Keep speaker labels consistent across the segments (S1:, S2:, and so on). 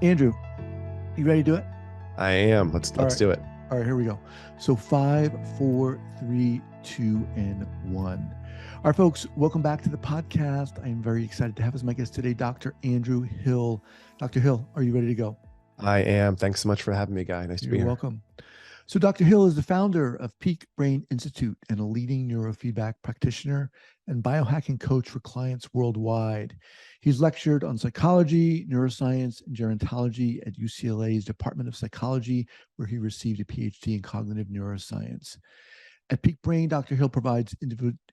S1: Andrew, you ready to do it?
S2: I am. Let's
S1: right.
S2: do it.
S1: All right, here we go. So 5, 4, 3, 2, and 1. All right, folks, welcome back to the podcast. I am very excited to have as my guest today, Dr. Andrew Hill. Dr. Hill, are you ready to go?
S2: I am. Thanks so much for having me, Guy. Nice to be here.
S1: You're welcome. So Dr. Hill is the founder of Peak Brain Institute and a leading neurofeedback practitioner and biohacking coach for clients worldwide. He's lectured on psychology, neuroscience, and gerontology at UCLA's Department of Psychology, where he received a PhD in cognitive neuroscience. At Peak Brain, Dr. Hill provides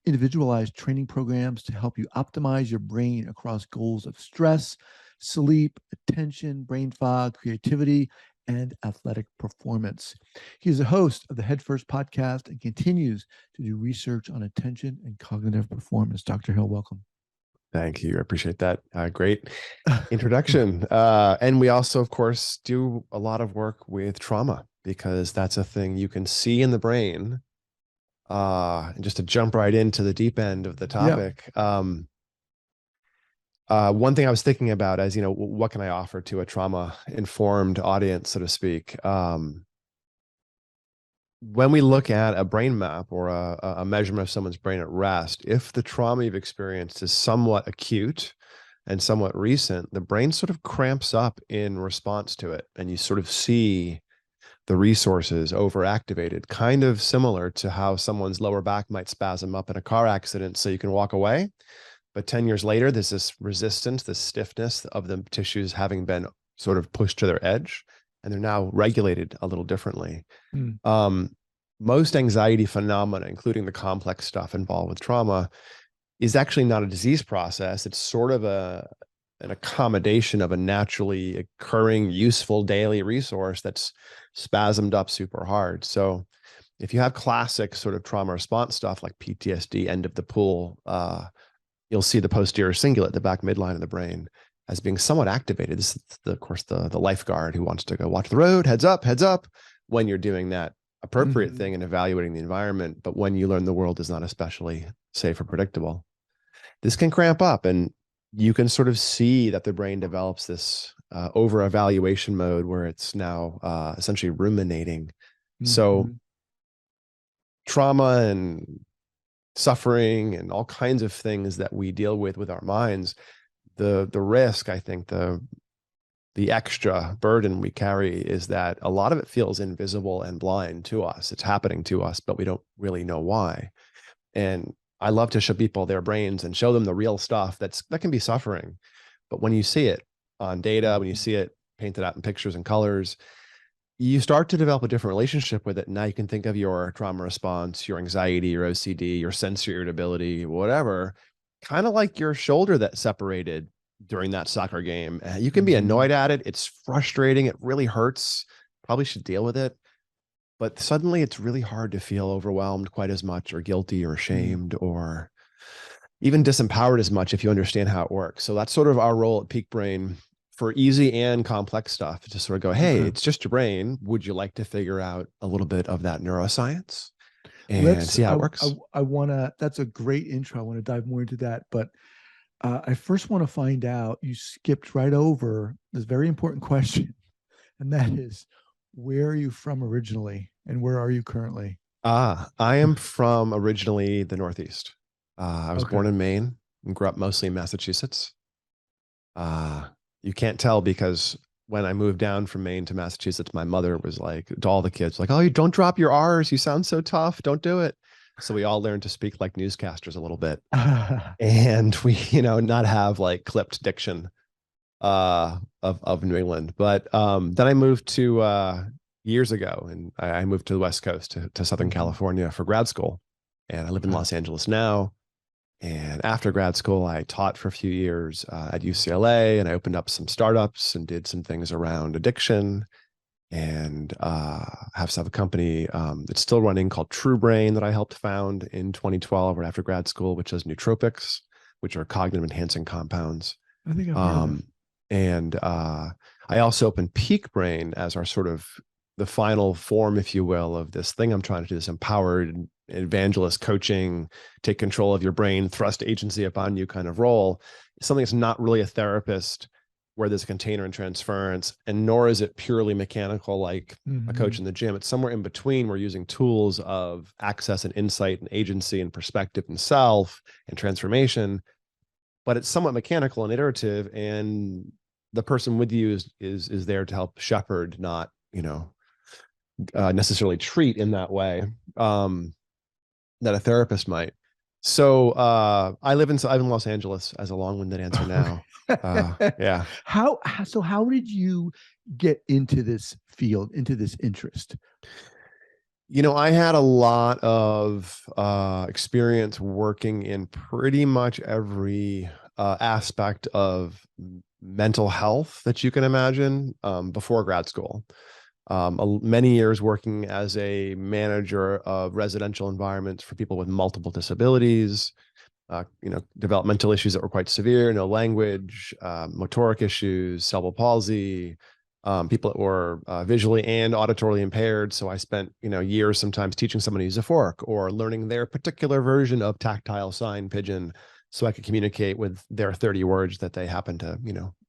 S1: individualized training programs to help you optimize your brain across goals of stress, sleep, attention, brain fog, creativity, and athletic performance. He is a host of the Head First podcast and continues to do research on attention and cognitive performance. Dr. Hill, welcome.
S2: Thank you. I appreciate that. Great introduction. And we also, of course, do a lot of work with trauma because that's a thing you can see in the brain. And just to jump right into the deep end of the topic, one thing I was thinking about as, what can I offer to a trauma-informed audience, so to speak? When we look at a brain map or a measurement of someone's brain at rest, if the trauma you've experienced is somewhat acute and somewhat recent, the brain sort of cramps up in response to it. And you sort of see the resources overactivated, kind of similar to how someone's lower back might spasm up in a car accident so you can walk away. But 10 years later, there's this resistance, this stiffness of the tissues having been sort of pushed to their edge, and they're now regulated a little differently. Most anxiety phenomena, including the complex stuff involved with trauma, is actually not a disease process. It's sort of an accommodation of a naturally occurring, useful daily resource that's spasmed up super hard. So if you have classic sort of trauma response stuff like PTSD, end of the pool, you'll see the posterior cingulate, the back midline of the brain, as being somewhat activated. This is, of course, the lifeguard who wants to go watch the road, heads up, when you're doing that appropriate thing and evaluating the environment. But when you learn the world is not especially safe or predictable, this can cramp up, and you can sort of see that the brain develops this over-evaluation mode where it's now essentially ruminating. So trauma and suffering and all kinds of things that we deal with our minds, the risk, I think, the extra burden we carry is that a lot of it feels invisible and blind to us. It's happening to us, but we don't really know why. And I love to show people their brains and show them the real stuff that can be suffering. But when you see it on data, when you see it painted out in pictures and colors, you start to develop a different relationship with it. Now you can think of your trauma response, your anxiety, your OCD, your sensory irritability, whatever, kind of like your shoulder that separated during that soccer game. You can be annoyed at it. It's frustrating. It really hurts. Probably should deal with it. But suddenly it's really hard to feel overwhelmed quite as much, or guilty or ashamed, or even disempowered as much if you understand how it works. So that's sort of our role at Peak Brain for easy and complex stuff, to sort of go, hey, it's just your brain. Would you like to figure out a little bit of that neuroscience and see how it works?
S1: That's a great intro. I want to dive more into that. But I first want to find out, you skipped right over this very important question. And that is, where are you from originally and where are you currently?
S2: I am from originally the Northeast. I was born in Maine and grew up mostly in Massachusetts. You can't tell because when I moved down from Maine to Massachusetts, my mother was like, to all the kids, like, oh, you don't drop your R's. You sound so tough. Don't do it. So we all learned to speak like newscasters a little bit. And we, not have like clipped diction of New England. But then I moved to years ago, and I moved to the West Coast, to Southern California for grad school. And I live in Los Angeles now. And after grad school, I taught for a few years at UCLA, and I opened up some startups and did some things around addiction, and have a company that's still running called True Brain that I helped found in 2012 right after grad school, which is nootropics, which are cognitive enhancing compounds.
S1: I think I've heard of it.
S2: And I also opened Peak Brain as our sort of the final form, if you will, of this thing I'm trying to do, this empowered evangelist coaching, take control of your brain, thrust agency upon you kind of role. Something that's not really a therapist, where there's a container and transference, and nor is it purely mechanical like a coach in the gym. It's somewhere in between. We're using tools of access and insight and agency and perspective and self and transformation, but it's somewhat mechanical and iterative. And the person with you is there to help shepherd, not, necessarily treat in that way that a therapist might. So I live in Los Angeles, as a long-winded answer now. Yeah.
S1: How did you get into this field, into this interest?
S2: I had a lot of experience working in pretty much every aspect of mental health that you can imagine before grad school. Many years working as a manager of residential environments for people with multiple disabilities, developmental issues that were quite severe, no language, motoric issues, cerebral palsy, people that were visually and auditorily impaired. So I spent, years sometimes teaching someone to use a fork or learning their particular version of tactile sign pigeon so I could communicate with their 30 words that they happen to,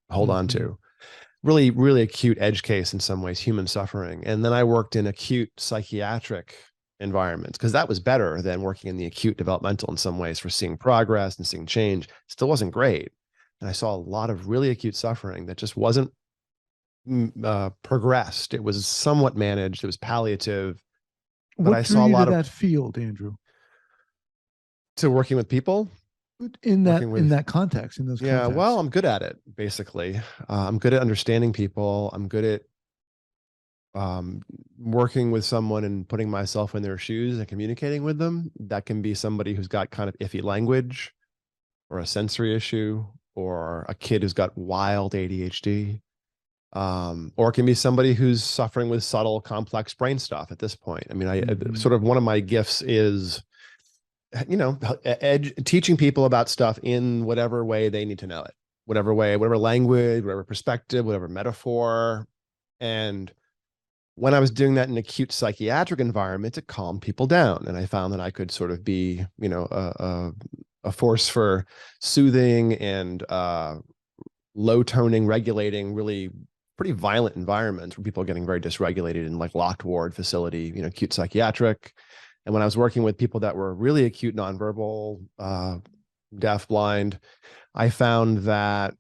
S2: hold on to. Really, really acute edge case in some ways, human suffering. And then I worked in acute psychiatric environments because that was better than working in the acute developmental in some ways for seeing progress and seeing change. Still wasn't great. And I saw a lot of really acute suffering that just wasn't progressed. It was somewhat managed. It was palliative. But
S1: What
S2: I
S1: drew
S2: saw a
S1: you to
S2: lot of
S1: that field, Andrew?
S2: to working with people,
S1: In that
S2: working with
S1: context, in those
S2: yeah. Well,
S1: contexts.
S2: I'm good at it. Basically, I'm good at understanding people. I'm good at working with someone and putting myself in their shoes and communicating with them. That can be somebody who's got kind of iffy language or a sensory issue or a kid who's got wild ADHD. Or it can be somebody who's suffering with subtle, complex brain stuff at this point. I mean, sort of one of my gifts is, teaching people about stuff in whatever way they need to know it, whatever way, whatever language, whatever perspective, whatever metaphor. And when I was doing that in acute psychiatric environment, it calmed people down. And I found that I could sort of be, a force for soothing and low toning, regulating really pretty violent environments where people are getting very dysregulated in like locked ward facility, acute psychiatric. And when I was working with people that were really acute nonverbal, deaf, blind, I found that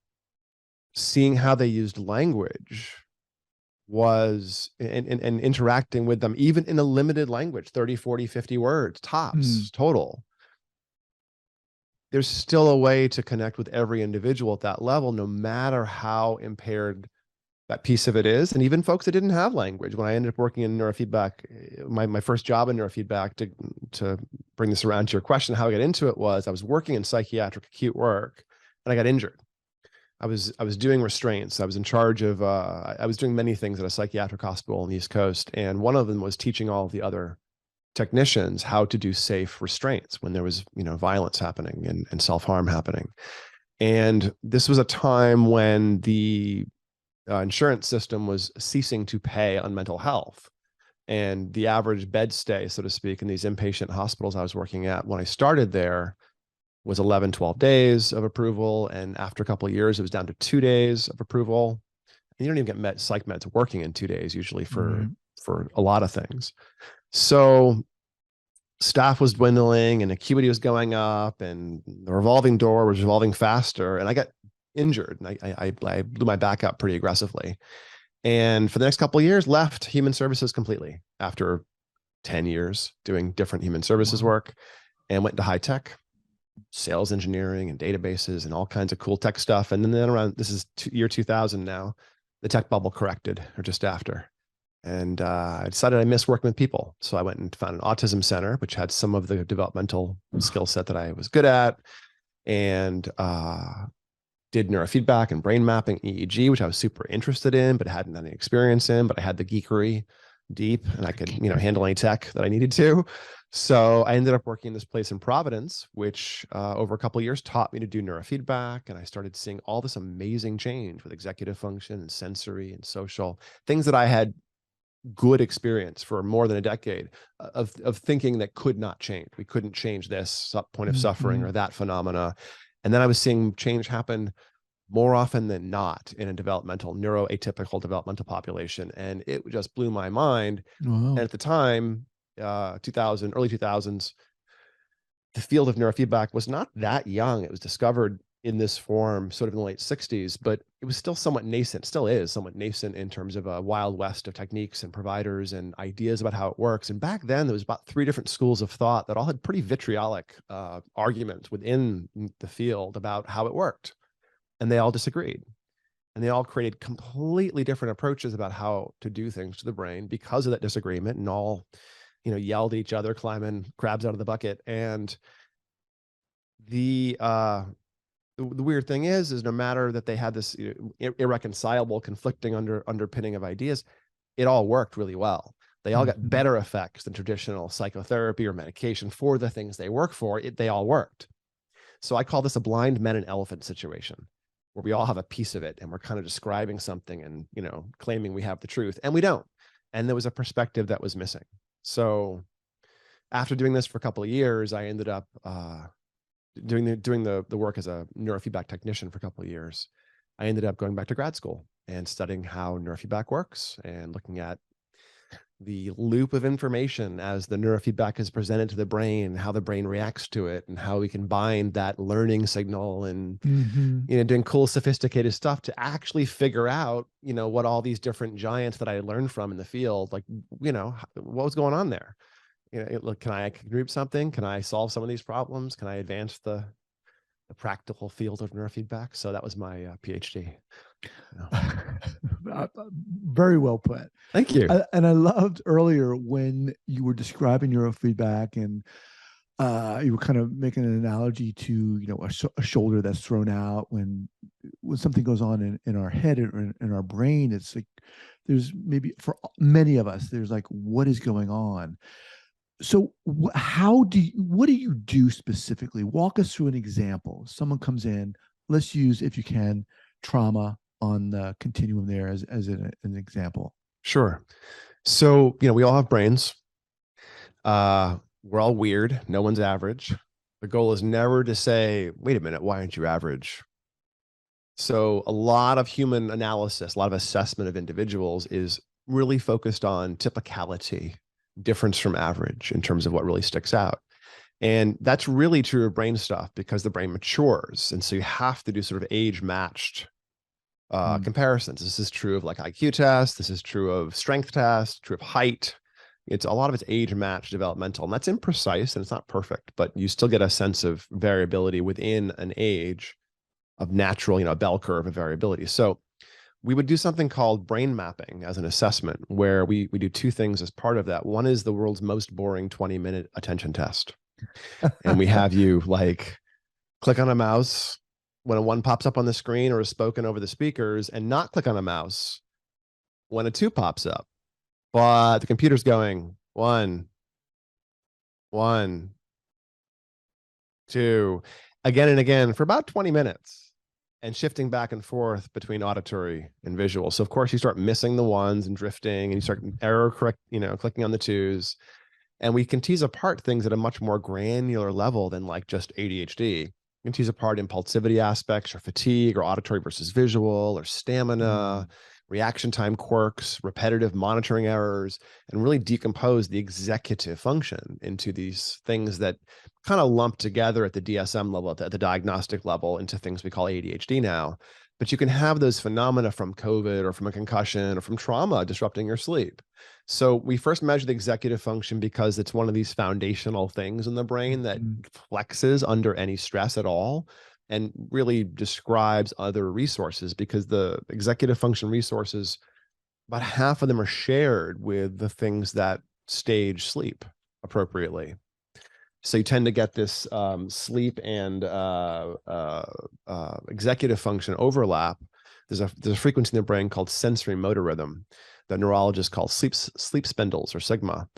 S2: seeing how they used language was and interacting with them, even in a limited language, 30, 40, 50 words, tops total. There's still a way to connect with every individual at that level, no matter how impaired that piece of it is. And even folks that didn't have language. When I ended up working in neurofeedback, my first job in neurofeedback, to bring this around to your question, how I got into it was I was working in psychiatric acute work and I got injured. I was doing restraints. I was in charge of, I was doing many things at a psychiatric hospital on the East Coast. And one of them was teaching all of the other technicians how to do safe restraints when there was, violence happening and self-harm happening. And this was a time when the insurance system was ceasing to pay on mental health. And the average bed stay, so to speak, in these inpatient hospitals I was working at when I started there was 11, 12 days of approval. And after a couple of years, it was down to 2 days of approval. And you don't even get psych meds working in 2 days usually for a lot of things. So staff was dwindling and acuity was going up and the revolving door was revolving faster. And I got injured and I blew my back out pretty aggressively. And for the next couple of years, left human services completely after 10 years doing different human services work, and went to high tech, sales engineering and databases and all kinds of cool tech stuff. And then around, this is year 2000 now, the tech bubble corrected, or just after. And I decided I miss working with people. So I went and found an autism center, which had some of the developmental skill set that I was good at, and did neurofeedback and brain mapping, EEG, which I was super interested in, but hadn't any experience in, but I had the geekery deep and I could, handle any tech that I needed to. So I ended up working in this place in Providence, which over a couple of years taught me to do neurofeedback. And I started seeing all this amazing change with executive function and sensory and social things that I had good experience for more than a decade of thinking that could not change. We couldn't change this point of suffering or that phenomena. And then I was seeing change happen more often than not in a neuroatypical developmental population. And it just blew my mind. And
S1: Wow.
S2: at the time, 2000, early 2000s, the field of neurofeedback was not that young. It was discovered in this form sort of in the late 60s, but it was still somewhat nascent, still is somewhat nascent in terms of a wild west of techniques and providers and ideas about how it works. And back then, there was about 3 different schools of thought that all had pretty vitriolic arguments within the field about how it worked. And they all disagreed. And they all created completely different approaches about how to do things to the brain because of that disagreement, and all, yelled at each other, climbing crabs out of the bucket. And the weird thing is no matter that they had this irreconcilable, conflicting underpinning of ideas, it all worked really well. They all got
S1: Mhm.
S2: better effects than traditional psychotherapy or medication for the things they work for. They all worked. So I call this a blind men and elephant situation, where we all have a piece of it and we're kind of describing something and, claiming we have the truth, and we don't. And there was a perspective that was missing. So after doing this for a couple of years, I ended up doing the work as a neurofeedback technician for a couple of years. I ended up going back to grad school and studying how neurofeedback works and looking at the loop of information as the neurofeedback is presented to the brain, how the brain reacts to it, and how we can bind that learning signal, and
S1: Mhm.
S2: doing cool, sophisticated stuff to actually figure out, what all these different giants that I learned from in the field, like, what was going on there. Look, can I contribute something? Can I solve some of these problems? Can I advance the practical field of neurofeedback? So that was my PhD. Yeah.
S1: Very well put.
S2: Thank you.
S1: And I loved earlier when you were describing neurofeedback, and you were kind of making an analogy to a shoulder that's thrown out when something goes on in our head or in our brain. It's like there's maybe for many of us there's like, what is going on? So what do you do specifically? Walk us through an example. Someone comes in, let's use, if you can, trauma on the continuum there as an example.
S2: Sure. So, we all have brains. We're all weird. No one's average. The goal is never to say, wait a minute, why aren't you average? So a lot of human analysis, a lot of assessment of individuals is really focused on typicality, difference from average in terms of what really sticks out. And that's really true of brain stuff because the brain matures. And so you have to do sort of age matched
S1: Mm.
S2: comparisons. This is true of like IQ tests. This is true of strength tests, true of height. It's a lot of it's age matched developmental, and that's imprecise and it's not perfect, but you still get a sense of variability within an age of natural, a bell curve of variability. So we would do something called brain mapping as an assessment, where we do 2 things as part of that. One is the world's most boring 20-minute attention test. And we have you like click on a mouse when a 1 pops up on the screen or is spoken over the speakers, and not click on a mouse when a 2 pops up. But the computer's going 1, 1, 2, again and again for about 20 minutes, and shifting back and forth between auditory and visual. So of course you start missing the 1s and drifting, and you start error correct, clicking on the 2s. And we can tease apart things at a much more granular level than like just ADHD. We can tease apart impulsivity aspects, or fatigue, or auditory versus visual, or stamina,
S1: Mm.
S2: reaction time quirks, repetitive monitoring errors, and really decompose the executive function into these things that kind of lump together at the DSM level, at the diagnostic level, into things we call ADHD now. But you can have those phenomena from COVID or from a concussion or from trauma disrupting your sleep. So we first measure the executive function because it's one of these foundational things in the brain that
S1: Mhm.
S2: flexes under any stress at all, and really describes other resources, because the executive function resources, about half of them are shared with the things that stage sleep appropriately. So you tend to get this sleep and executive function overlap. There's a frequency in the brain called sensory motor rhythm that neurologists call sleep spindles, or sigma.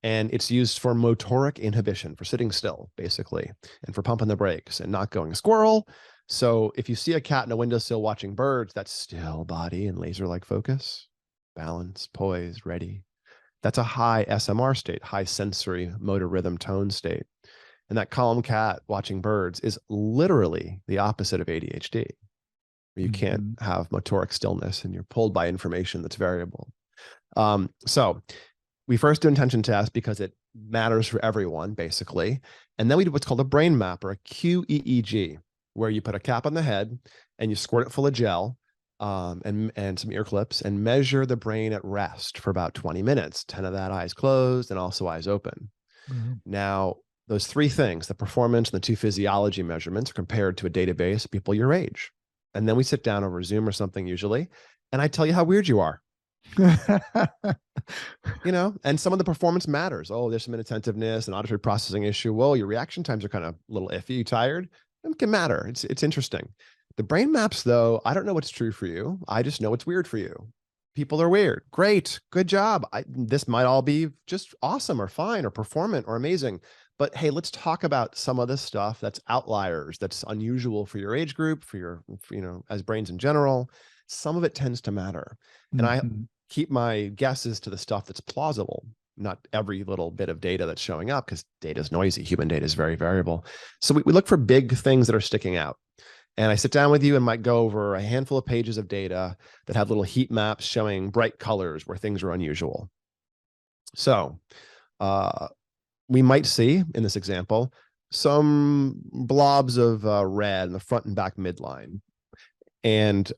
S2: And it's used for motoric inhibition, for sitting still, basically, and for pumping the brakes and not going squirrel. So if you see a cat in a windowsill watching birds, that's still body and laser-like focus, balance, poise, ready. That's a high SMR state, high sensory motor rhythm tone state. And that calm cat watching birds is literally the opposite of ADHD. where you can't
S1: Mm-hmm.
S2: have motoric stillness and you're pulled by information that's variable. So we first do intention test because it matters for everyone, basically. And then we do what's called a brain map, or a QEEG, where you put a cap on the head and you squirt it full of gel, and some ear clips, and measure the brain at rest for about 20 minutes, 10 of that eyes closed and also eyes open.
S1: Wow.
S2: Now, those three things, the performance and the two physiology measurements, are compared to a database of people your age. And then we sit down over Zoom or something usually, and I tell you how weird you are. And some of the performance matters. Oh, there's some inattentiveness, an auditory processing issue. Whoa, your reaction times are kind of a little iffy. You tired? It can matter. It's interesting. The brain maps, though, I don't know what's true for you. I just know what's weird for you. People are weird. Great. Good job. This might all be just awesome or fine or performant or amazing. But hey, let's talk about some of the stuff that's outliers, that's unusual for your age group, as brains in general. Some of it tends to matter. And I
S1: Mm-hmm.
S2: keep my guesses to the stuff that's plausible, not every little bit of data that's showing up, because data is noisy. Human data is very variable. So we look for big things that are sticking out. And I sit down with you and might go over a handful of pages of data that have little heat maps showing bright colors where things are unusual. So we might see in this example some blobs of red in the front and back midline. And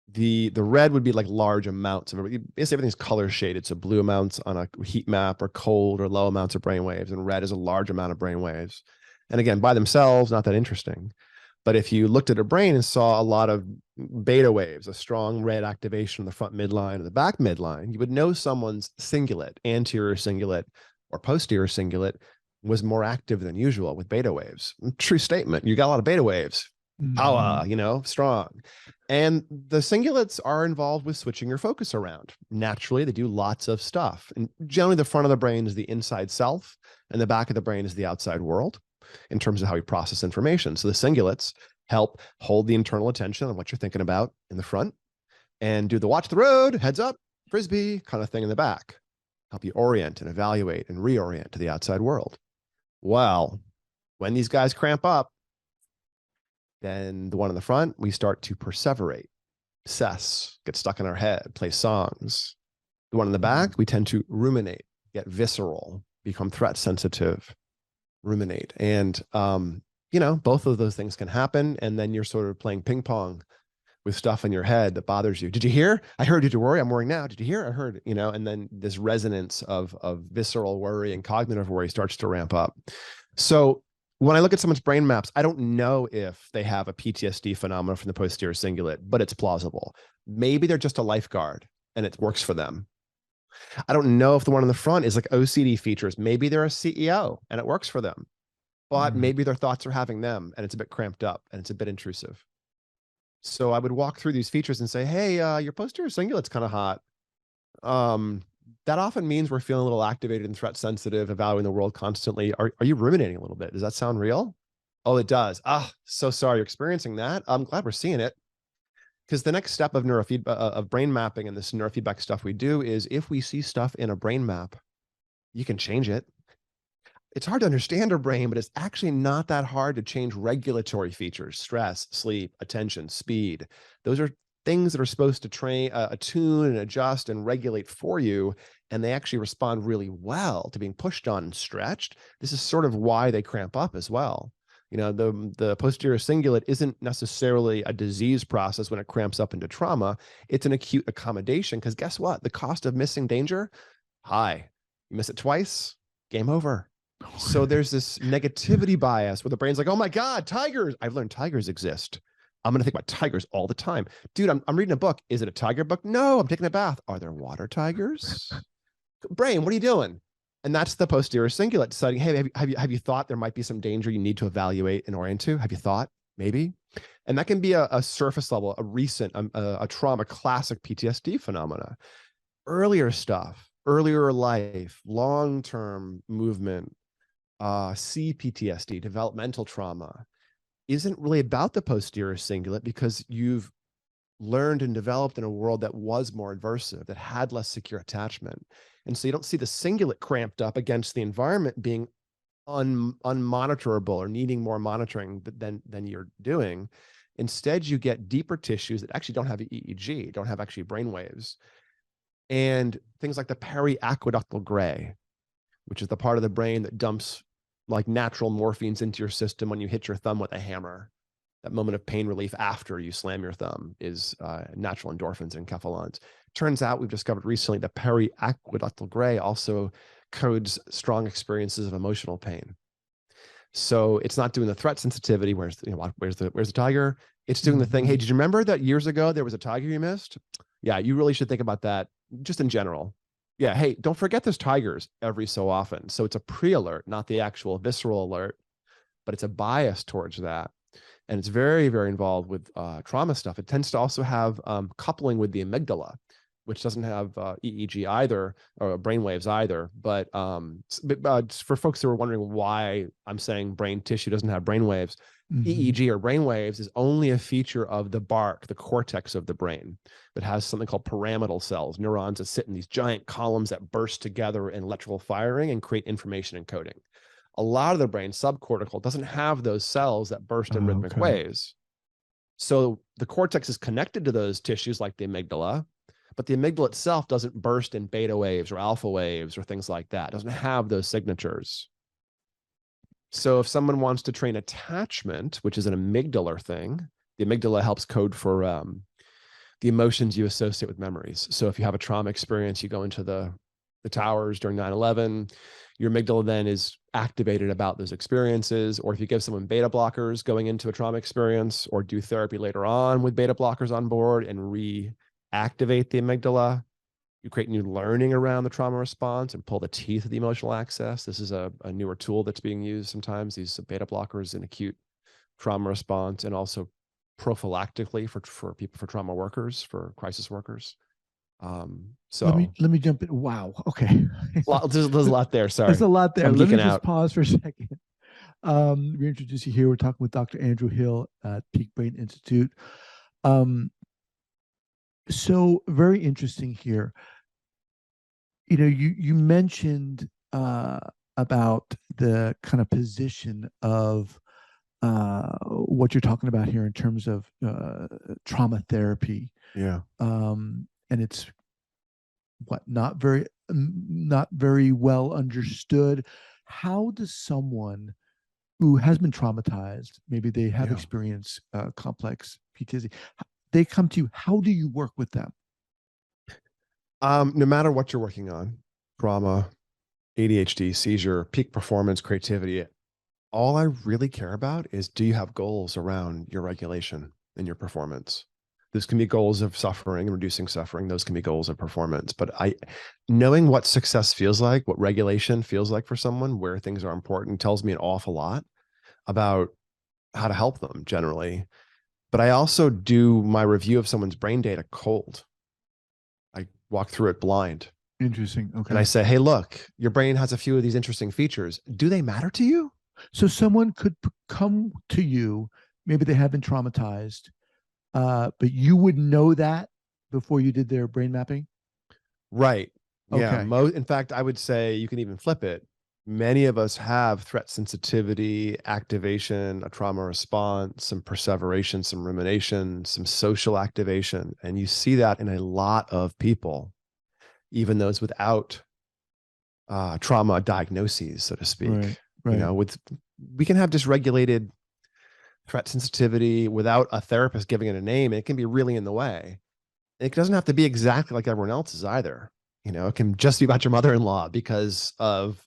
S2: the red would be like large amounts of basically everything's color shaded. So blue amounts on a heat map are cold or low amounts of brain waves, and red is a large amount of brain waves. And again, by themselves, not that interesting. But if you looked at a brain and saw a lot of beta waves, a strong red activation in the front midline or the back midline, you would know someone's cingulate, anterior cingulate or posterior cingulate, was more active than usual with beta waves. True statement. You got a lot of beta waves. Power, strong. And the cingulates are involved with switching your focus around. Naturally, they do lots of stuff. And generally, the front of the brain is the inside self, and the back of the brain is the outside world in terms of how we process information. So the cingulates help hold the internal attention on what you're thinking about in the front, and do the watch the road, heads up, frisbee kind of thing in the back. Help you orient and evaluate and reorient to the outside world. Well, when these guys cramp up, then the one in the front, we start to perseverate, obsess, get stuck in our head, play songs. The one in the back, we tend to ruminate, get visceral, become threat sensitive, ruminate. And, both of those things can happen. And then you're sort of playing ping pong with stuff in your head that bothers you. Did you hear? I heard. Did you worry? I'm worrying now. Did you hear? I heard, and then this resonance of visceral worry and cognitive worry starts to ramp up. So when I look at someone's brain maps, I don't know if they have a PTSD phenomenon from the posterior cingulate, but it's plausible. Maybe they're just a lifeguard and it works for them. I don't know if the one in the front is like OCD features. Maybe they're a CEO and it works for them, but maybe their thoughts are having them and it's a bit cramped up and it's a bit intrusive. So I would walk through these features and say, hey, your posterior cingulate's kind of hot. That often means we're feeling a little activated and threat sensitive, evaluating the world constantly. Are you ruminating a little bit? Does that sound real? Oh, it does. So sorry you're experiencing that. I'm glad we're seeing it. Because the next step of neurofeedback, of brain mapping and this neurofeedback stuff we do is, if we see stuff in a brain map, you can change it. It's hard to understand our brain, but it's actually not that hard to change regulatory features: stress, sleep, attention, speed. Those are things that are supposed to train, attune and adjust and regulate for you. And they actually respond really well to being pushed on and stretched. This is sort of why they cramp up as well. The posterior cingulate isn't necessarily a disease process when it cramps up into trauma. It's an acute accommodation, because guess what? The cost of missing danger, high. You miss it twice, game over. So there's this negativity bias where the brain's like, oh my God, tigers. I've learned tigers exist. I'm going to think about tigers all the time. Dude, I'm reading a book. Is it a tiger book? No, I'm taking a bath. Are there water tigers? Brain, what are you doing? And that's the posterior cingulate deciding, hey, have you thought there might be some danger you need to evaluate and orient to? Have you thought? Maybe. And that can be a surface level, a recent, a trauma, classic PTSD phenomena. Earlier stuff, earlier life, long-term movement, CPTSD, developmental trauma, isn't really about the posterior cingulate, because you've learned and developed in a world that was more aversive, that had less secure attachment. And so you don't see the cingulate cramped up against the environment being unmonitorable or needing more monitoring than you're doing. Instead, you get deeper tissues that actually don't have EEG, don't have actually brain waves, and things like the periaqueductal gray, which is the part of the brain that dumps like natural morphines into your system when you hit your thumb with a hammer. That moment of pain relief after you slam your thumb is natural endorphins and enkephalons. Turns out we've discovered recently that periaqueductal gray also codes strong experiences of emotional pain. So it's not doing the threat sensitivity. Where's the tiger? It's doing the thing. Hey, did you remember that years ago there was a tiger you missed? Yeah, you really should think about that just in general. Yeah, hey, don't forget there's tigers every so often. So it's a pre-alert, not the actual visceral alert, but it's a bias towards that. And it's very, very involved with trauma stuff. It tends to also have coupling with the amygdala, which doesn't have EEG either, or brainwaves either. But for folks who are wondering why I'm saying brain tissue doesn't have brainwaves, EEG or brainwaves is only a feature of the bark, the cortex of the brain. It has something called pyramidal cells, neurons that sit in these giant columns that burst together in electrical firing and create information encoding. A lot of the brain, subcortical, doesn't have those cells that burst in rhythmic waves. So the cortex is connected to those tissues like the amygdala, but the amygdala itself doesn't burst in beta waves or alpha waves or things like that. It doesn't have those signatures. So if someone wants to train attachment, which is an amygdalar thing, the amygdala helps code for the emotions you associate with memories. So if you have a trauma experience, you go into the towers during 9/11, your amygdala then is activated about those experiences. Or if you give someone beta blockers going into a trauma experience, or do therapy later on with beta blockers on board and reactivate the amygdala, you create new learning around the trauma response and pull the teeth of the emotional access. This is a newer tool that's being used sometimes, these beta blockers in acute trauma response, and also prophylactically for people, for trauma workers, for crisis workers. So
S1: let me jump in. Wow. Okay.
S2: there's a lot there. Sorry.
S1: There's a lot there.
S2: I'm
S1: Let me
S2: geeking
S1: just
S2: out.
S1: pause for a second. We introduce you here. We're talking with Dr. Andrew Hill at Peak Brain Institute. So very interesting here. You know, you mentioned about the kind of position of what you're talking about here in terms of trauma therapy.
S2: Yeah.
S1: And it's not very well understood. How does someone who has been traumatized, maybe they have experienced complex PTSD, they come to you, how do you work with them?
S2: No matter what you're working on, trauma, ADHD, seizure, peak performance, creativity, all I really care about is, do you have goals around your regulation and your performance? This can be goals of suffering and reducing suffering. Those can be goals of performance. But knowing what success feels like, what regulation feels like for someone, where things are important, tells me an awful lot about how to help them generally. But I also do my review of someone's brain data cold. I walk through it blind.
S1: Interesting. Okay.
S2: And I say, hey, look, your brain has a few of these interesting features. Do they matter to you?
S1: So someone could come to you, maybe they have been traumatized, but you would know that before you did their brain mapping?
S2: Right. Yeah.
S1: Okay.
S2: In fact, I would say you can even flip it. Many of us have threat sensitivity, activation, a trauma response, some perseveration, some rumination, some social activation. And you see that in a lot of people, even those without trauma diagnoses, so to speak.
S1: Right.
S2: You know, we can have dysregulated threat sensitivity without a therapist giving it a name, and it can be really in the way. It doesn't have to be exactly like everyone else's either. You know, it can just be about your mother-in-law because of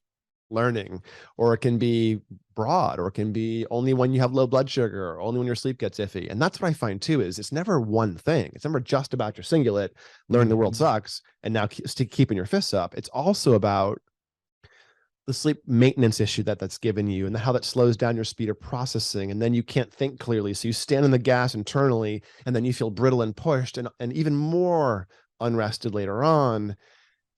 S2: learning, or it can be broad, or it can be only when you have low blood sugar, or only when your sleep gets iffy. And that's what I find too, is it's never one thing. It's never just about your singlet, learning the world sucks, and now keeping your fists up. It's also about the sleep maintenance issue that's given you, and how that slows down your speed of processing. And then you can't think clearly. So you stand on the gas internally, and then you feel brittle and pushed, and even more unrested later on.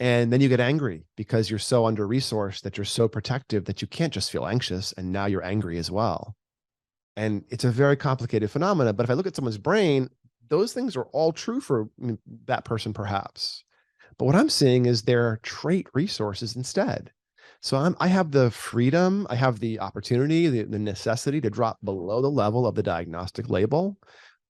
S2: And then you get angry because you're so under-resourced, that you're so protective, that you can't just feel anxious, and now you're angry as well. And it's a very complicated phenomena. But if I look at someone's brain, those things are all true for that person, perhaps. But what I'm seeing is their trait resources instead. So I have the freedom, I have the opportunity, the necessity to drop below the level of the diagnostic label,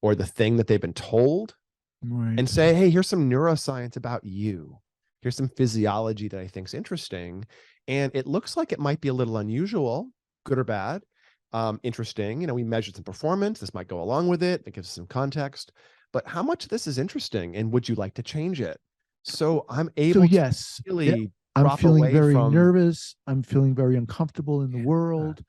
S2: or the thing that they've been told, and
S1: Right.
S2: say, hey, here's some neuroscience about you. Here's some physiology that I think is interesting. And it looks like it might be a little unusual, good or bad, interesting. We measured some performance. This might go along with it. It gives some context. But how much of this is interesting? And would you like to change it? So I'm
S1: So
S2: able to
S1: yes, yeah,
S2: really
S1: I'm
S2: drop
S1: feeling
S2: away
S1: very
S2: from.
S1: nervous. I'm feeling very uncomfortable in the
S2: Yeah.
S1: world.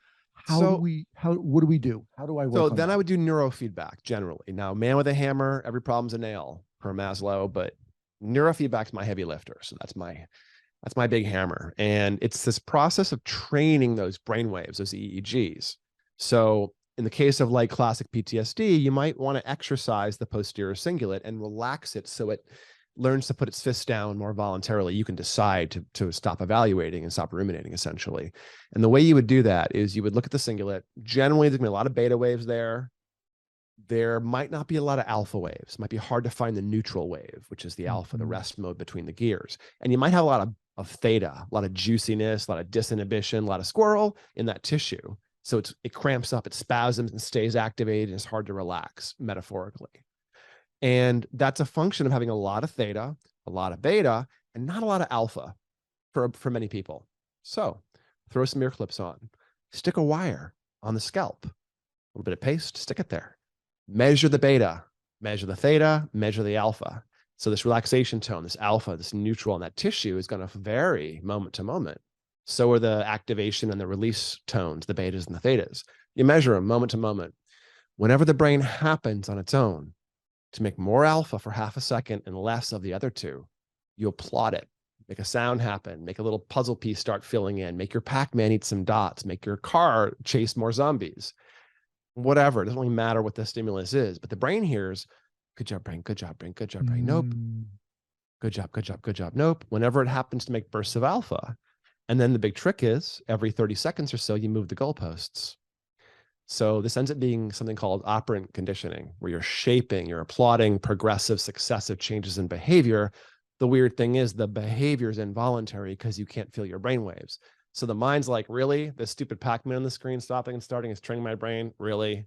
S2: So
S1: What do we do? How do I
S2: So
S1: work on
S2: then I
S1: that?
S2: would do neurofeedback generally. Now, man with a hammer, every problem's a nail per Maslow, but neurofeedback's my heavy lifter. So that's my big hammer. And it's this process of training those brain waves, those EEGs. So in the case of like classic PTSD, you might want to exercise the posterior cingulate and relax it so it learns to put its fists down more voluntarily. You can decide to stop evaluating and stop ruminating, essentially. And the way you would do that is you would look at the cingulate. Generally, there's going to be a lot of beta waves there. There might not be a lot of alpha waves. It might be hard to find the neutral wave, which is the alpha, the
S1: Mhm.
S2: rest mode between the gears. And you might have a lot of theta, a lot of juiciness, a lot of disinhibition, a lot of squirrel in that tissue. So it cramps up, it spasms and stays activated, and it's hard to relax, metaphorically. And that's a function of having a lot of theta, a lot of beta, and not a lot of alpha for many people. So throw some ear clips on, stick a wire on the scalp, a little bit of paste, stick it there. Measure the beta, measure the theta, measure the alpha. So this relaxation tone, this alpha, this neutral in that tissue is going to vary moment to moment. So are the activation and the release tones, the betas and the thetas. You measure them moment to moment. Whenever the brain happens on its own to make more alpha for half a second and less of the other two, you'll plot it. Make a sound happen, make a little puzzle piece start filling in, make your Pac-Man eat some dots, make your car chase more zombies. Whatever, it doesn't really matter what the stimulus is, but the brain hears, good job, brain, good job, brain, good job, brain. Nope.
S1: Mm.
S2: Good job, good job, good job. Nope. Whenever it happens to make bursts of alpha. And then the big trick is every 30 seconds or so, you move the goalposts. So this ends up being something called operant conditioning, where you're shaping, you're applauding progressive, successive changes in behavior. The weird thing is the behavior is involuntary because you can't feel your brain waves. So the mind's like, really? This stupid Pac-Man on the screen stopping and starting is training my brain? Really?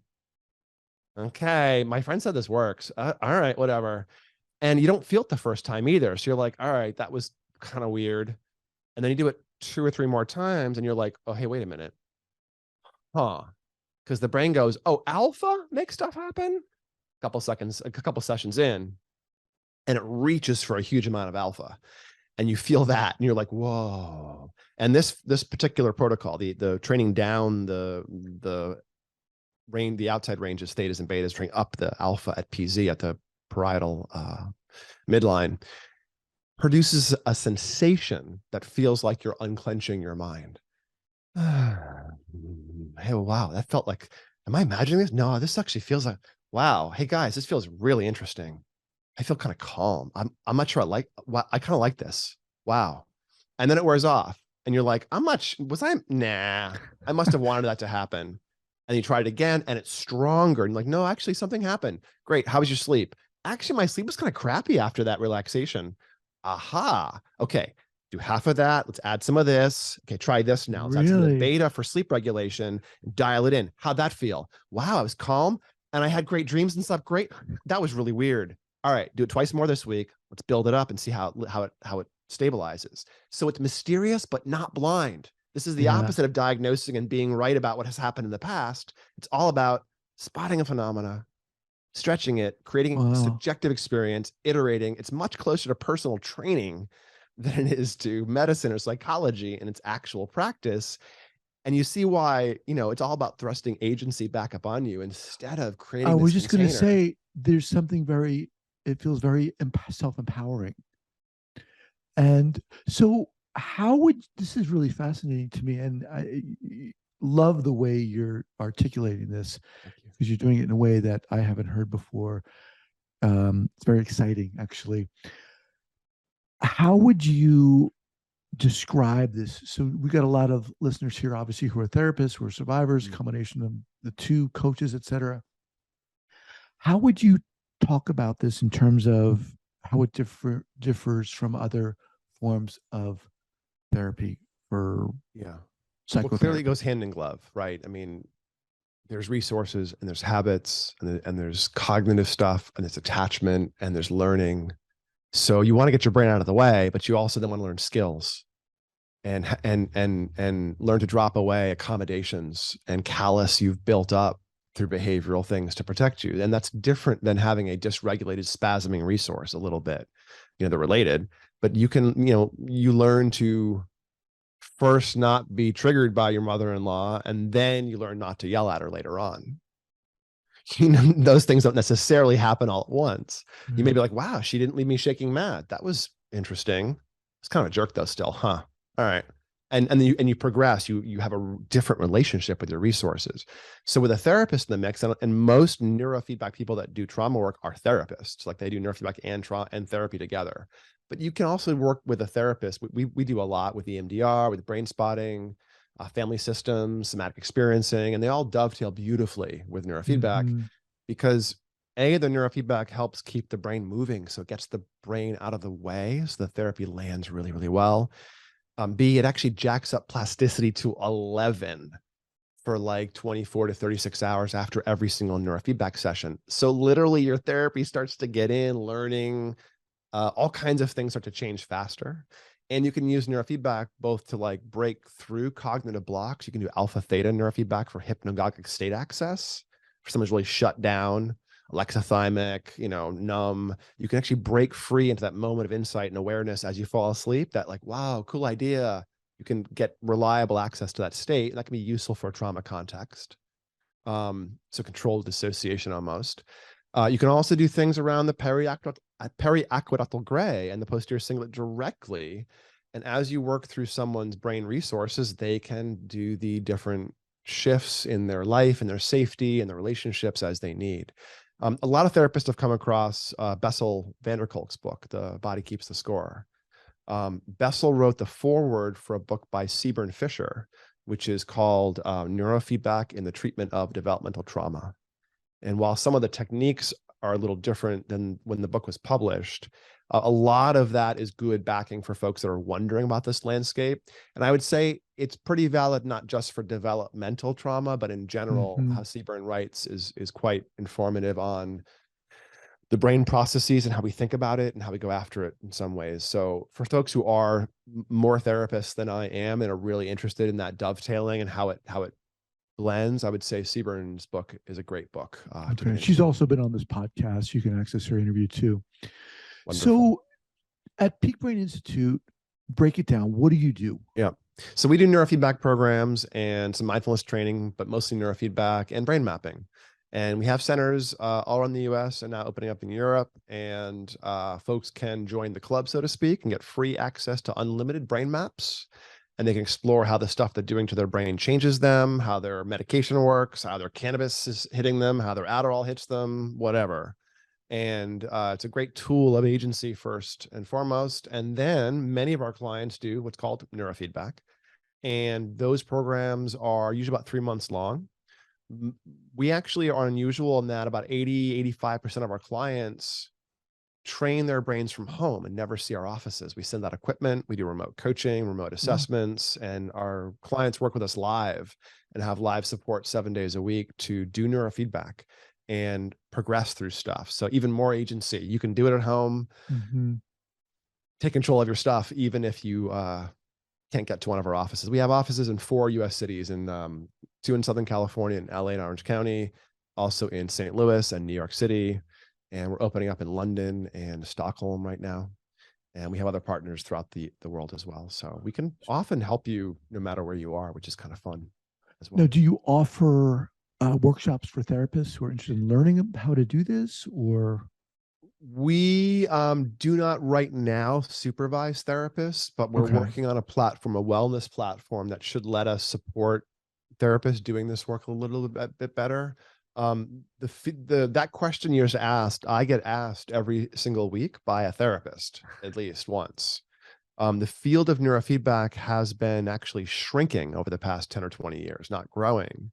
S2: Okay. My friend said this works. All right, whatever. And you don't feel it the first time either. So you're like, all right, that was kind of weird. And then you do it 2 or 3 more times and you're like, oh, hey, wait a minute. Huh. Because the brain goes, oh, alpha makes stuff happen. A couple sessions in, and it reaches for a huge amount of alpha. And you feel that, and you're like, whoa. And this particular protocol, the training down the outside ranges, thetas and betas, training up the alpha at PZ at the parietal midline, produces a sensation that feels like you're unclenching your mind. Hey, wow, that felt like, am I imagining this? No, this actually feels like, wow. Hey guys, this feels really interesting. I feel kind of calm. I'm not sure I kind of like this. Wow. And then it wears off and you're like, nah, I must have wanted that to happen. And you try it again and it's stronger. And you're like, no, actually something happened. Great. How was your sleep? Actually, my sleep was kind of crappy after that relaxation. Aha. Okay. Do half of that. Let's add some of this. Okay. Try this now. Let's add some of the
S1: Really?
S2: beta for sleep regulation. Dial it in. How'd that feel? Wow. I was calm and I had great dreams and stuff. Great. That was really weird. All right, do it twice more this week. Let's build it up and see how it stabilizes. So it's mysterious but not blind. This is the
S1: Yeah.
S2: opposite of diagnosing and being right about what has happened in the past. It's all about spotting a phenomena, stretching it, creating a
S1: Wow.
S2: subjective experience, iterating. It's much closer to personal training than it is to medicine or psychology in its actual practice. And you see why, it's all about thrusting agency back up on you instead of
S1: I
S2: creating
S1: was
S2: this
S1: just going to
S2: container.
S1: say there's something it feels very self-empowering. And so, this is really fascinating to me. And I love the way you're articulating this
S2: Thank you.
S1: because you're doing it in a way that I haven't heard before. It's very exciting, actually. How would you describe this? So we got a lot of listeners here, obviously, who are therapists, who are survivors,
S2: Mm.
S1: combination of the two, coaches, etc. How would you talk about this in terms of how it differs from other forms of therapy for
S2: Yeah. Well, clearly it
S1: psychotherapy?
S2: goes hand in glove, right? I mean, there's resources and there's habits and there's cognitive stuff and there's attachment and there's learning. So you want to get your brain out of the way, but you also then want to learn skills and learn to drop away accommodations and callous you've built up through behavioral things to protect you. And that's different than having a dysregulated spasming resource a little bit. They're related, but you can, you learn to first not be triggered by your mother-in-law, and then you learn not to yell at her later on. Those things don't necessarily happen all at once.
S1: Right.
S2: You may be like, wow, she didn't leave me shaking mad. That was interesting. It's kind of a jerk though still, huh? All right. And then you progress, you have a different relationship with your resources. So with a therapist in the mix, and most neurofeedback people that do trauma work are therapists, like they do neurofeedback and therapy together. But you can also work with a therapist. We do a lot with EMDR, with brain spotting, family systems, somatic experiencing, and they all dovetail beautifully with neurofeedback because the neurofeedback helps keep the brain moving. So it gets the brain out of the way. So the therapy lands really, really well. B, it actually jacks up plasticity to 11 for like 24 to 36 hours after every single neurofeedback session. So literally your therapy starts to get in, learning, all kinds of things start to change faster. And you can use neurofeedback both to like break through cognitive blocks. You can do alpha theta neurofeedback for hypnagogic state access, for someone's really shut down, alexithymic, numb. You can actually break free into that moment of insight and awareness as you fall asleep, that like, wow, cool idea. You can get reliable access to that state. And that can be useful for a trauma context. So controlled dissociation almost. You can also do things around the periaqueductal gray and the posterior cingulate directly. And as you work through someone's brain resources, they can do the different shifts in their life and their safety and their relationships as they need. A lot of therapists have come across Bessel van der Kolk's book, The Body Keeps the Score. Bessel wrote the foreword for a book by Seaburn Fisher, which is called Neurofeedback in the Treatment of Developmental Trauma. And while some of the techniques are a little different than when the book was published, a lot of that is good backing for folks that are wondering about this landscape. And I would say it's pretty valid, not just for developmental trauma, but in general, how Seaburn writes is quite informative on the brain processes and how we think about it and how we go after it in some ways. So for folks who are more therapists than I am and are really interested in that dovetailing and how it blends, I would say Seaburn's book is a great book.
S1: Okay. She's also been on this podcast. You can access her interview too.
S2: Wonderful.
S1: So at Peak Brain Institute, break it down. What do you do?
S2: Yeah. So we do neurofeedback programs and some mindfulness training, but mostly neurofeedback and brain mapping. And we have centers all around the US and now opening up in Europe. And folks can join the club, so to speak, and get free access to unlimited brain maps. And they can explore how the stuff they're doing to their brain changes them, how their medication works, how their cannabis is hitting them, how their Adderall hits them, whatever. And it's a great tool of agency first and foremost. And then many of our clients do what's called neurofeedback. And those programs are usually about 3 months long. We actually are unusual in that about 85% of our clients train their brains from home and never see our offices. We send out equipment, we do remote coaching, remote assessments, and our clients work with us live and have live support 7 days a week to do neurofeedback and progress through stuff. So even more agency. You can do it at home, take control of your stuff, even if you can't get to one of our offices. We have offices in 4 US cities, and 2 in Southern California, and LA and Orange County, also in St. Louis and New York City. And we're opening up in London and Stockholm right now. And we have other partners throughout the world as well. So we can often help you no matter where you are, which is kind of fun as well.
S1: Now, do you offer workshops for therapists who are interested in learning how to do this, or?
S2: We do not right now supervise therapists, but we're working on a platform, a wellness platform that should let us support therapists doing this work a little bit better. That question you just asked, I get asked every single week by a therapist, at least once. The field of neurofeedback has been actually shrinking over the past 10 or 20 years, not growing,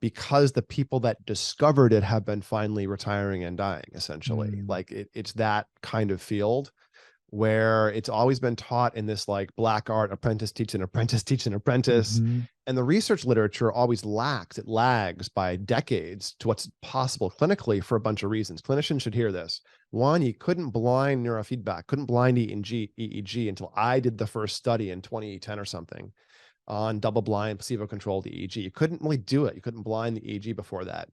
S2: because the people that discovered it have been finally retiring and dying, essentially. Like it's that kind of field. where it's always been taught in this like black art, apprentice teach an apprentice teach an apprentice.
S1: Mm-hmm.
S2: And the research literature always lacks, it lags by decades to what's possible clinically for a bunch of reasons. Clinicians should hear this. One, you couldn't blind neurofeedback, couldn't blind EEG until I did the first study in 2010 or something on double-blind, placebo-controlled EEG. You couldn't really do it. You couldn't blind the EEG before that.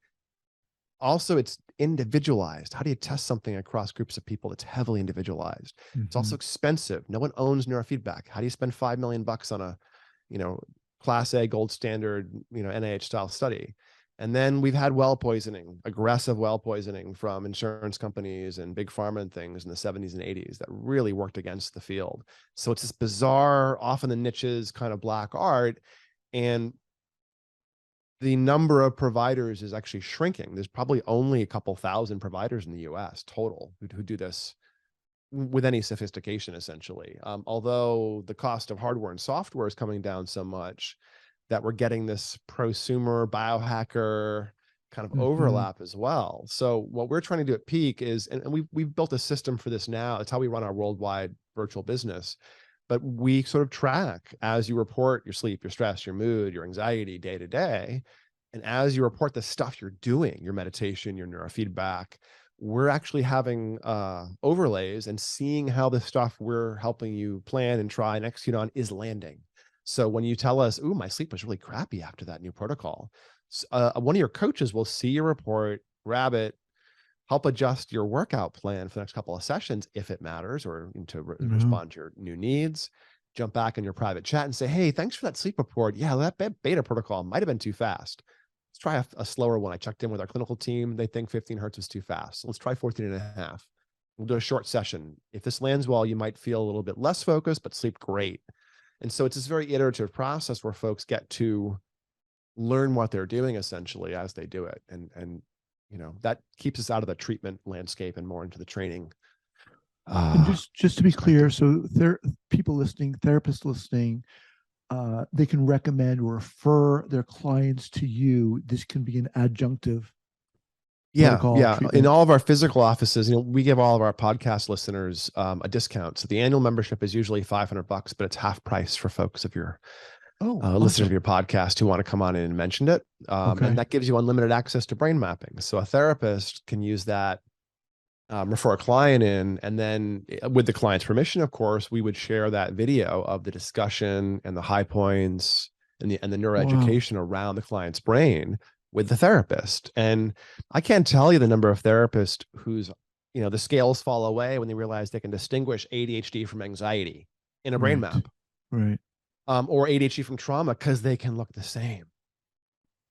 S2: Also, it's individualized. How do you test something across groups of people that's heavily individualized?
S1: Mm-hmm.
S2: It's also expensive. No one owns neurofeedback. How do you spend $5 million on a, class A gold standard, NIH style study? And then we've had well poisoning, aggressive well poisoning from insurance companies and big pharma and things in the 70s and 80s that really worked against the field. So it's this bizarre, often the niches kind of black art. And the number of providers is actually shrinking. There's probably only a couple thousand providers in the US total who do this with any sophistication, essentially. Although the cost of hardware and software is coming down so much that we're getting this prosumer biohacker kind of overlap as well. So what we're trying to do at Peak is, and we've built a system for this now. It's how we run our worldwide virtual business. But we sort of track as you report your sleep, your stress, your mood, your anxiety day to day. And as you report the stuff you're doing, your meditation, your neurofeedback, we're actually having overlays and seeing how the stuff we're helping you plan and try and execute on is landing. So when you tell us, ooh, my sleep was really crappy after that new protocol, one of your coaches will see your report, grab it, help adjust your workout plan for the next couple of sessions if it matters, or to respond to your new needs. Jump back in your private chat and say, hey, thanks for that sleep report. Yeah, that beta protocol might have been too fast. Let's try a slower one. I checked in with our clinical team. They think 15 hertz was too fast. So let's try 14 and a half. We'll do a short session. If this lands well, you might feel a little bit less focused, but sleep great. And so it's this very iterative process where folks get to learn what they're doing essentially as they do it. And that keeps us out of the treatment landscape and more into the training.
S1: And just to be clear, so people listening, therapists listening, they can recommend or refer their clients to you. This can be an adjunctive protocol treatment.
S2: In all of our physical offices, we give all of our podcast listeners a discount. So the annual membership is usually $500, but it's half price for folks if you're listeners of your podcast who want to come on in and mention it. And that gives you unlimited access to brain mapping. So a therapist can use that, refer a client in, and then with the client's permission, of course, we would share that video of the discussion and the high points and the neuroeducation around the client's brain with the therapist. And I can't tell you the number of therapists whose, the scales fall away when they realize they can distinguish ADHD from anxiety in a brain map.
S1: Right.
S2: Or ADHD from trauma because they can look the same,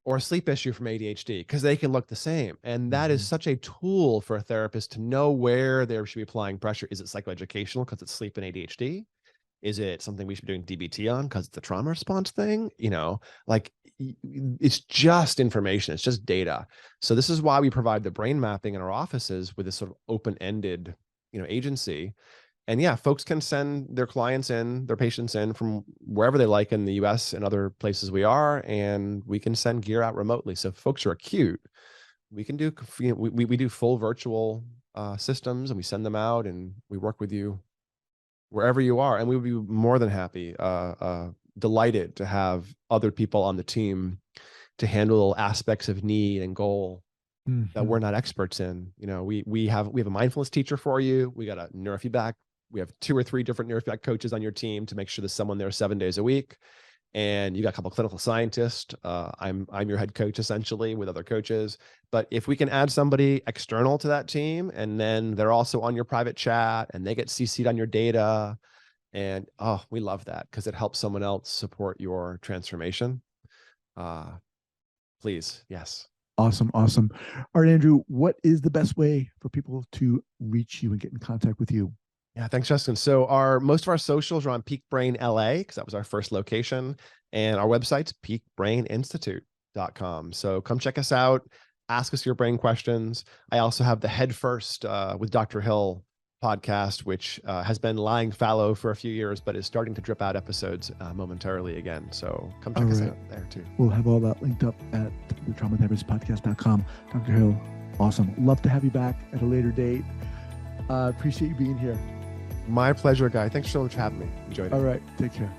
S2: or a sleep issue from ADHD because they can look the same. And that is such a tool for a therapist to know where they should be applying pressure. Is it psychoeducational because it's sleep and ADHD? Is it something we should be doing DBT on because it's a trauma response thing? It's just information. It's just data. So this is why we provide the brain mapping in our offices with this sort of open-ended, agency. And yeah, folks can send their clients in, their patients in from wherever they like in the US and other places we are, and we can send gear out remotely. So if folks are acute, we can do, we do full virtual systems, and we send them out, and we work with you wherever you are. And we would be more than happy, delighted to have other people on the team to handle aspects of need and goal that we're not experts in. We have a mindfulness teacher for you. We got a neurofeedback. We have 2 or 3 different neurofeedback coaches on your team to make sure there's someone there 7 days a week. And you got a couple of clinical scientists. I'm your head coach essentially with other coaches. But if we can add somebody external to that team, and then they're also on your private chat and they get CC'd on your data, and we love that because it helps someone else support your transformation. Please, yes.
S1: Awesome. All right, Andrew, what is the best way for people to reach you and get in contact with you?
S2: Yeah, thanks, Justin. So most of our socials are on Peak Brain LA because that was our first location, and our website's peakbraininstitute.com. So come check us out, ask us your brain questions. I also have the Head First with Dr. Hill podcast, which has been lying fallow for a few years, but is starting to drip out episodes momentarily again. So come check us out there too.
S1: We'll have all that linked up at the traumatherapistpodcast.com. Dr. Hill, awesome. Love to have you back at a later date. Appreciate you being here.
S2: My pleasure, Guy. Thanks so much for having me. Enjoyed it.
S1: All right. Take care.